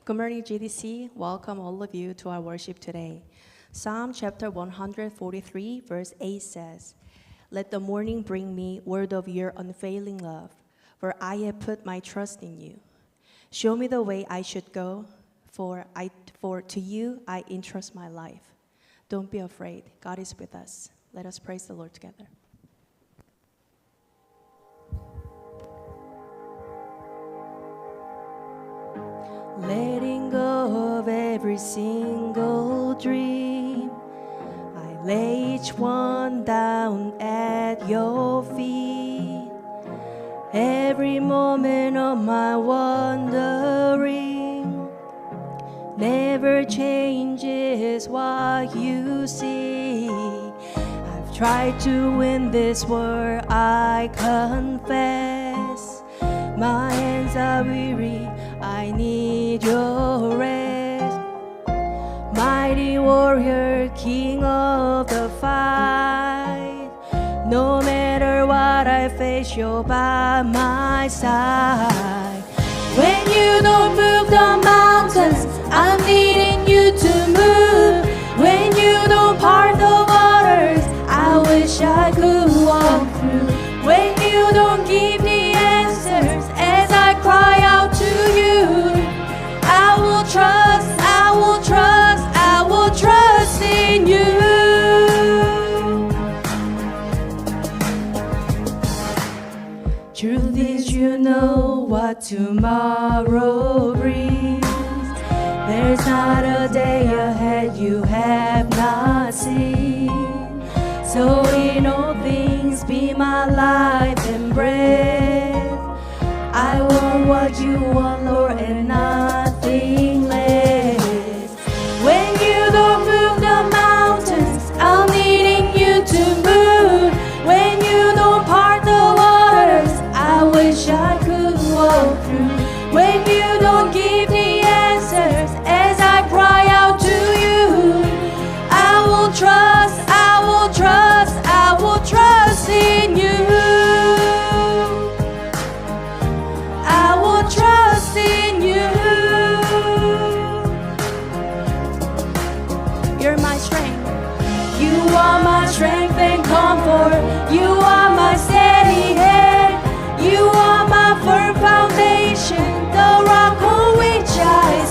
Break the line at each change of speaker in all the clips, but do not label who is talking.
Good morning, GDC. Welcome all of you to our worship today. Psalm chapter 143, verse 8 says, "Let the morning bring me word of your unfailing love, for I have put my trust in you. Show me the way I should go, for to you I entrust my life. Don't be afraid. God is with us." Let us praise the Lord together. Letting go of every single dream, I lay each one down at your feet. Every moment of my wandering never changes what you see. I've tried to win this war, I confess. My hands are weary, I need your rest. Mighty warrior, king of the fight, no matter what I face, you're by my side. When you don't move the mountains, I'm needing you to move. When you don't part the waters, I wish I could walk through. When you don't give the answers as I cry out to you, I will trust, I will trust, I will trust in you. Truth is, you know what tomorrow brings. There's not a day ahead you have not seen. So in all things, be my life and breath. I want what you want, Lord, and nothing less. When you don't move the mountains, I'm needing you to move. When you don't part the waters, I wish I could walk through. When you don't give the answers as I cry out to you, I will trust, I will trust, I will trust in you. I will trust in you. You're my strength. You are my strength and comfort. You are my steady hand. You are my firm foundation, the rock on which I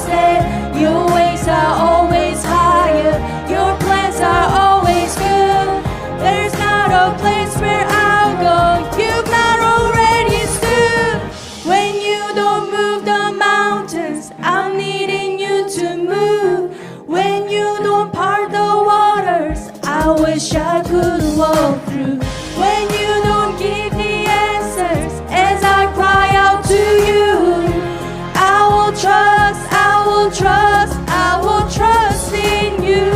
stand. Your ways are always higher. Your plans are always good. There's not a place where I'll go you've not already stood. When you don't move the mountains, I'm needing you to move. When you don't part the waters, I wish I could walk through. When you don't give the answers as I cry out to you, I will trust, I will trust, I will trust in you.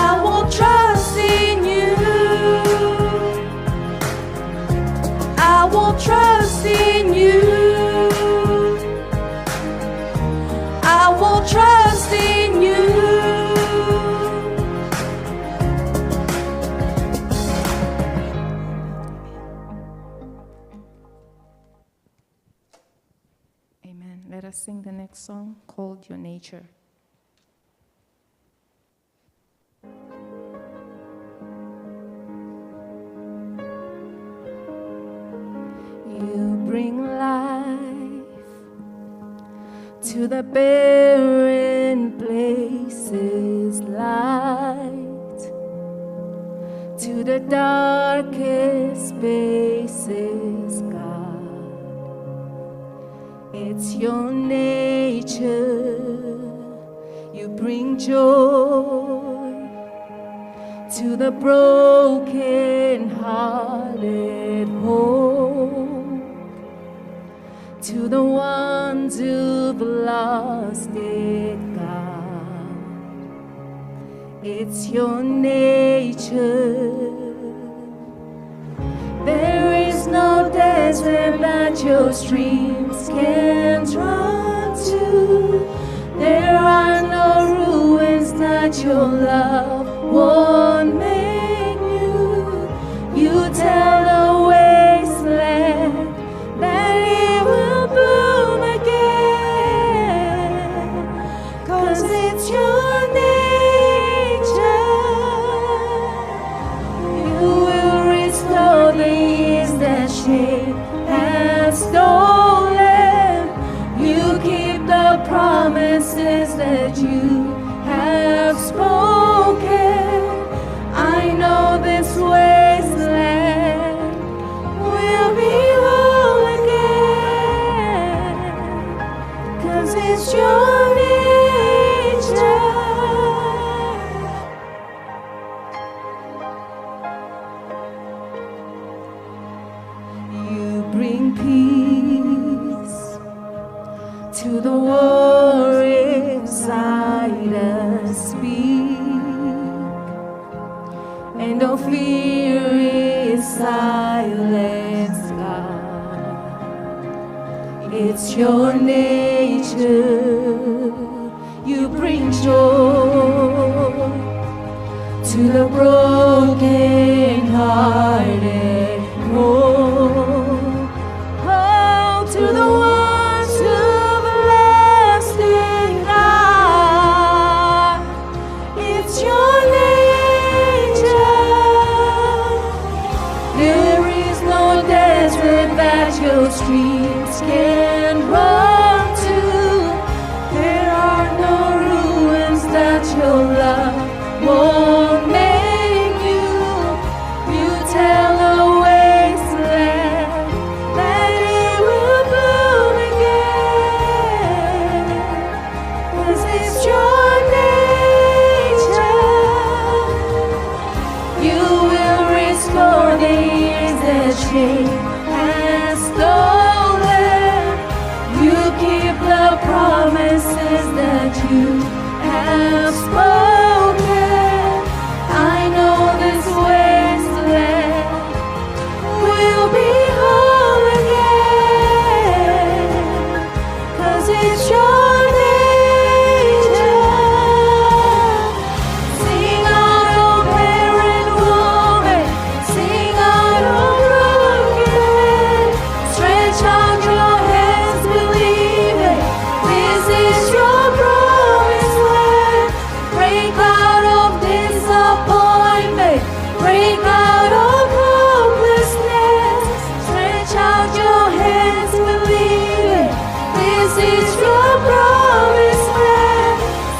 I will trust in you. I will trust in you. I will trust in you.
Amen. Let us sing the next song called Your Nature. You bring life to the barren places, light to the darkest spaces, God. It's your nature. You bring joy to the broken-hearted, hope to the ones who've lost it, God. It's your nature. There is no desert that your streams can't run to. There are no ruins that your love won't make new. You tell the wasteland that it will bloom
bring peace to the war inside us. Speak, and no fear is silenced, God. It's your nature. You bring joy to the broken hearted. Oh, to the ones who've lasting God. It's your nature. There is no desert that your streams can run to. There are no ruins that your love won't make you. You tell a wasteland that it will bloom again. 'Cause it's your nature. You will restore the years that shame has stolen. You keep the promises that you have spoken. I know this wasteland will be whole again. 'Cause it's your nature. Sing out, oh barren woman. Sing out, oh broken man. Stretch out your hands, believe it. This is your promised land. Break out of disappointment. Break out of hopelessness. Stretch out your hands, believe it. This is your promised land.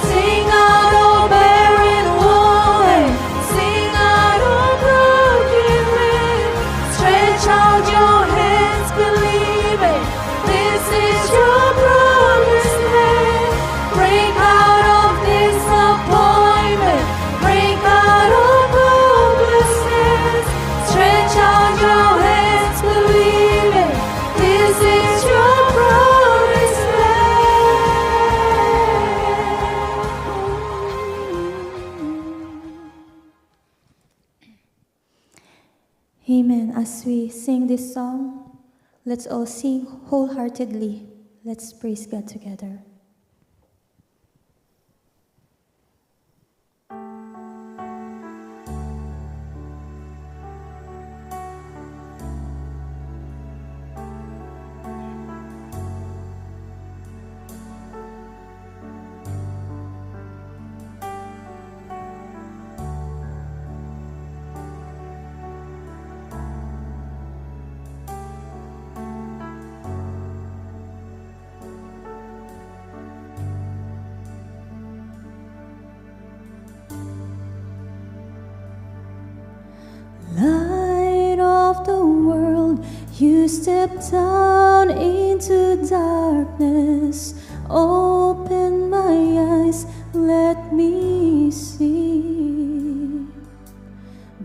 Sing out, oh barren woman. Sing out, oh broken man. Stretch out your hands, believe it. This is your promised land. Break out of disappointment. Break out of hopelessness. Stretch out your hands, believe it. This is your promised land.
Amen. As we sing this song, let's all sing wholeheartedly. Let's praise God together. Light of the world, you step down into darkness. Open my eyes, let me see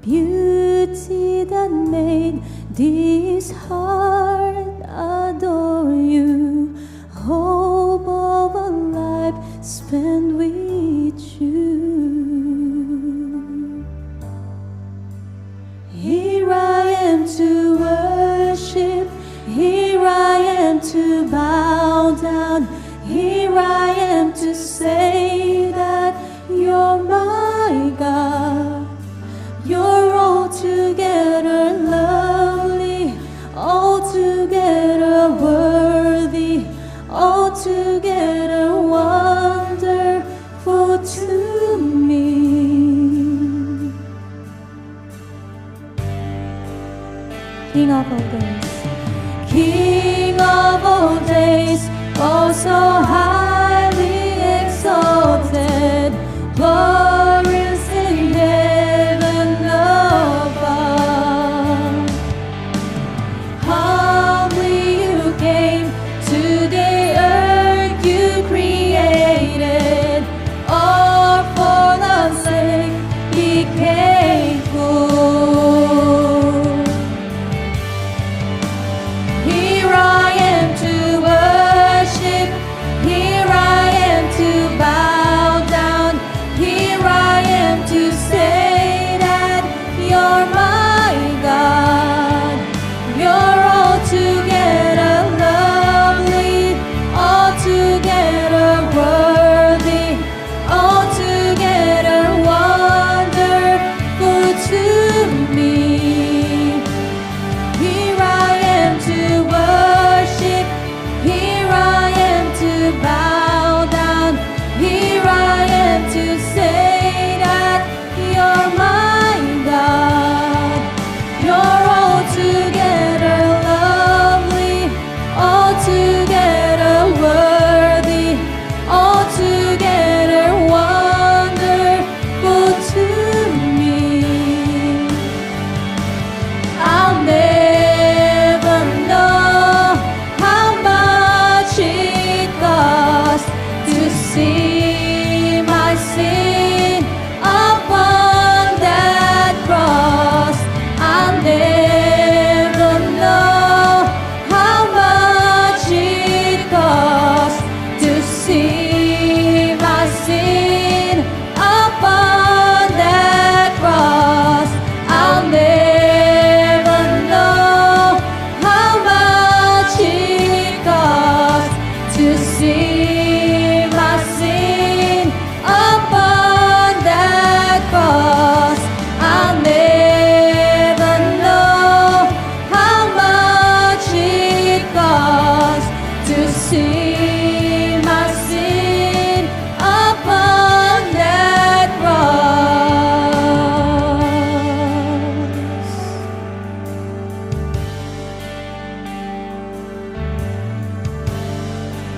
beauty that made this heart adore you. Hope of a life spent with you. Here I am to worship, here I am to bow down, here I am to say that you're my God. You're altogether lovely, altogether worthy, altogether wonderful to me. King of all days, King of all days, oh so highly exalted, glorious in heaven above. Humbly you came to the earth you created, all for the sake became full.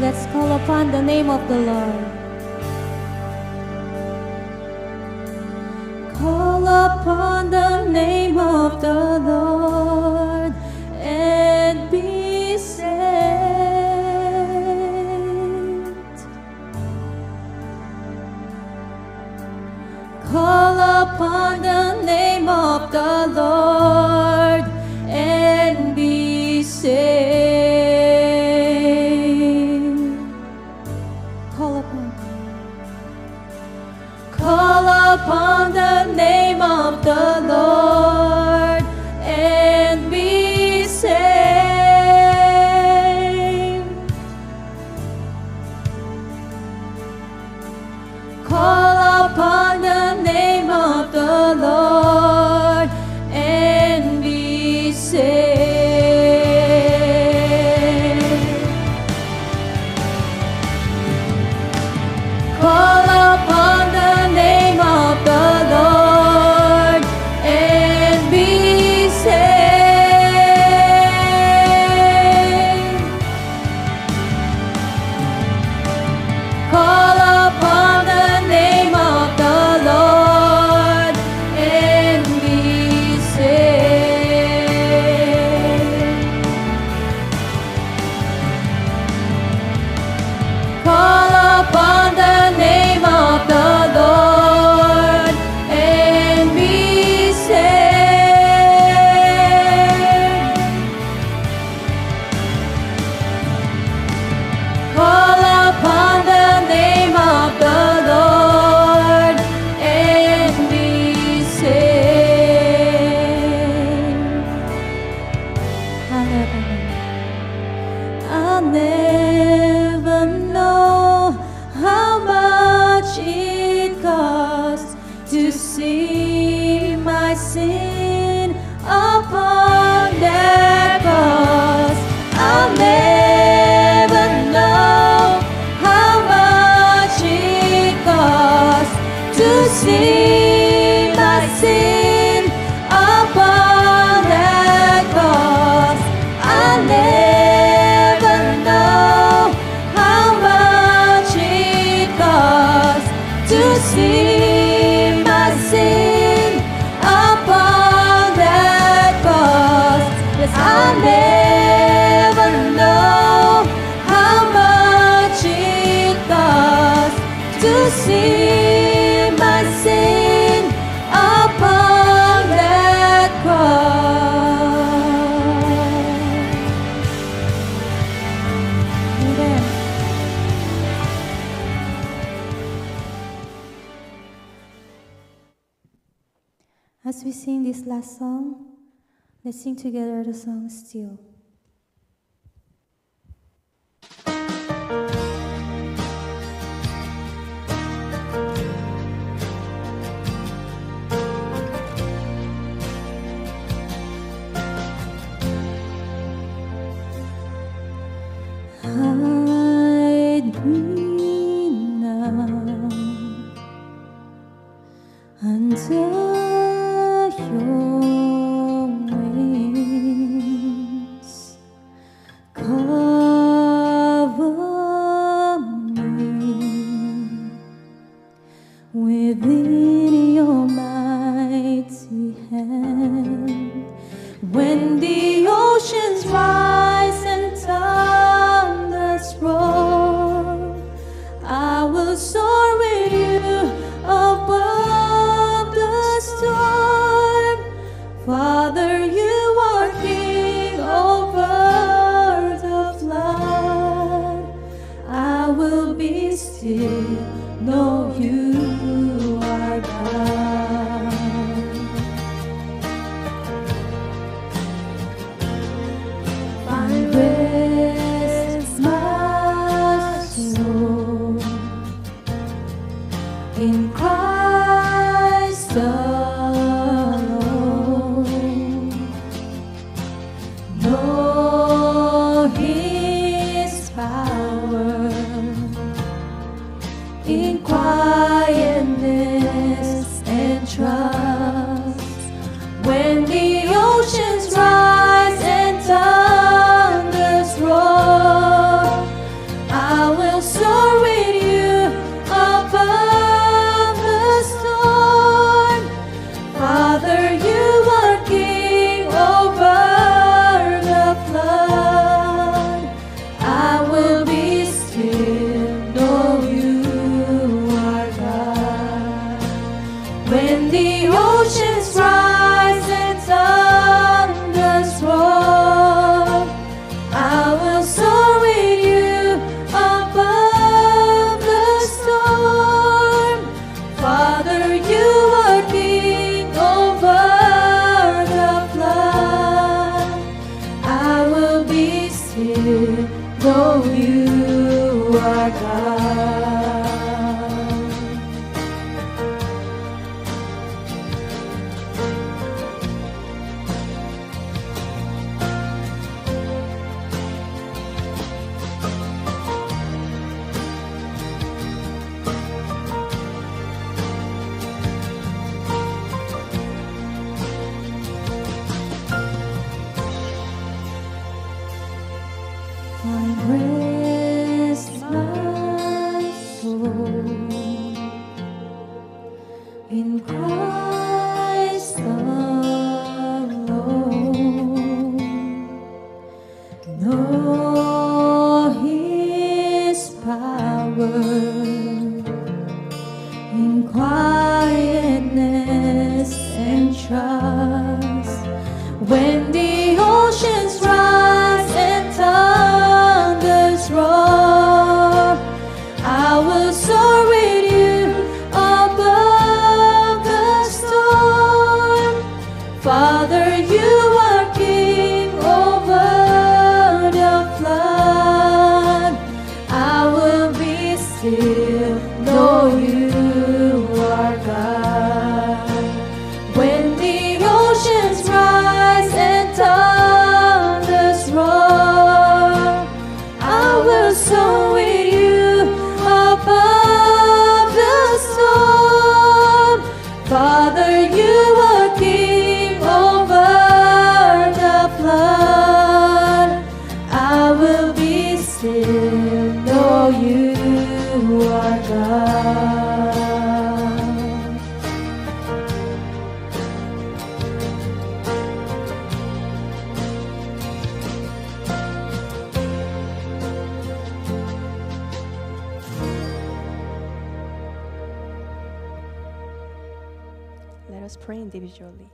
Let's call upon the name of the Lord. Call upon the name of the Lord and be saved. Call upon the name of the Lord and be saved. Call upon the name of the Lord and be saved. Call upon the name of the Lord and be saved. Call upon the name of the Lord and be saved. Call upon the name of the Lord and be saved. Call upon the name of the Lord and be saved. Call upon the name of the Lord and be saved. I'll never know how much it costs to see my sin upon that cross. I'll never know how much it costs to see my sin upon that cross. I'll never know how much it costs to see my sin upon that cross. Yes, I'll never know how much it costs to see my sin upon that cross. Amen. As we sing this last song, let's sing together the song Still. Hide me now under your wings. Cover me within your mighty hand. When the oceans rise and thunders
still know you are God. Find rest, my soul, in Christ alone. Know His power in quietness and trust. When the oceans rise and thunders roar, I will soar with you above the storm. Father, you are King over the flood. I will be still, know you are God. When the oceans rise and thunders roar, I will soar with you above the storm. Father, you are King over the flood. I will be still, know you are God.
Let us pray individually.